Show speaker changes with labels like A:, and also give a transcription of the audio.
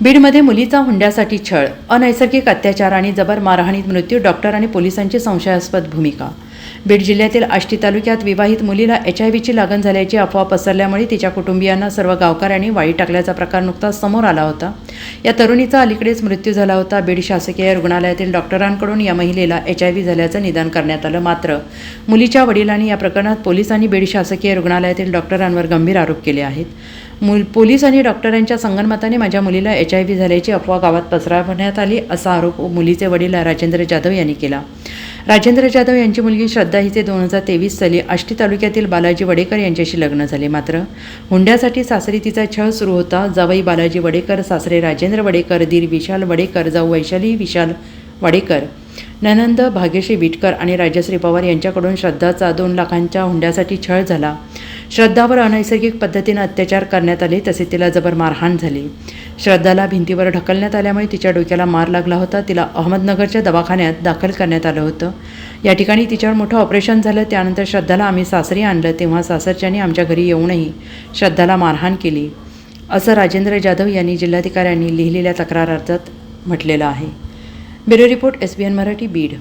A: बीडमध्ये मुलीचा हुंड्यासाठी छळ, अनैसर्गिक अत्याचार आणि जबर मारहाणीत मृत्यू, डॉक्टर आणि पोलिसांची संशयास्पद भूमिका. बीड जिल्ह्यातील आष्टी तालुक्यात विवाहित मुलीला HIV ची लागण झाल्याची अफवा पसरल्यामुळे तिच्या कुटुंबियांना सर्व गावकऱ्यांनी वाळी टाकल्याचा प्रकार नुकताच समोर आला होता. या तरुणीचा अलीकडेच मृत्यू झाला होता. बीड शासकीय रुग्णालयातील डॉक्टरांकडून या महिलेला HIV झाल्याचं निदान करण्यात आलं. मात्र मुलीच्या वडिलांनी या प्रकरणात पोलीस आणि बीड शासकीय रुग्णालयातील डॉक्टरांवर गंभीर आरोप केले आहेत. पोलीस आणि डॉक्टरांच्या संगनमताने माझ्या मुलीला HIV झाल्याची अफवा गावात पसरवण्यात आली, असा आरोप मुलीचे वडील राजेंद्र जाधव यांनी केला. राजेंद्र जाधव यांची मुलगी श्रद्धा हिचे 2023 साली आष्टी तालुक्यातील बालाजी वडेकर यांच्याशी लग्न झाले. मात्र हुंड्यासाठी सासरी तिचा छळ सुरू होता. जावई बालाजी वडेकर, सासरे राजेंद्र वडेकर, दीर विशाल वडेकर, जाऊ वैशाली विशाल वडेकर, ननंद भाग्यश्री विटकर आणि राजश्री पवार यांच्याकडून श्रद्धाचा 2 लाखांच्या हुंड्यासाठी छळ झाला. श्रद्धावर अनैसर्गिक पद्धतीने अत्याचार करण्यात आले, तसेच तिला जबर मारहाण झाली. श्रद्धाला भिंतीवर ढकलण्यात आल्यामुळे तिच्या डोक्याला मार लागला होता. तिला अहमदनगरच्या दवाखान्यात दाखल करण्यात आलं होतं. या ठिकाणी तिच्यावर मोठं ऑपरेशन झालं. त्यानंतर श्रद्धाला आम्ही सासरी आणलं, तेव्हा सासरच्यांनी आमच्या घरी येऊनही श्रद्धाला मारहाण केली, असं राजेंद्र जाधव यांनी जिल्हाधिकाऱ्यांनी लिहिलेल्या तक्रार अर्जात म्हटलेलं आहे. Bureau report, SBN Marathi, Beed.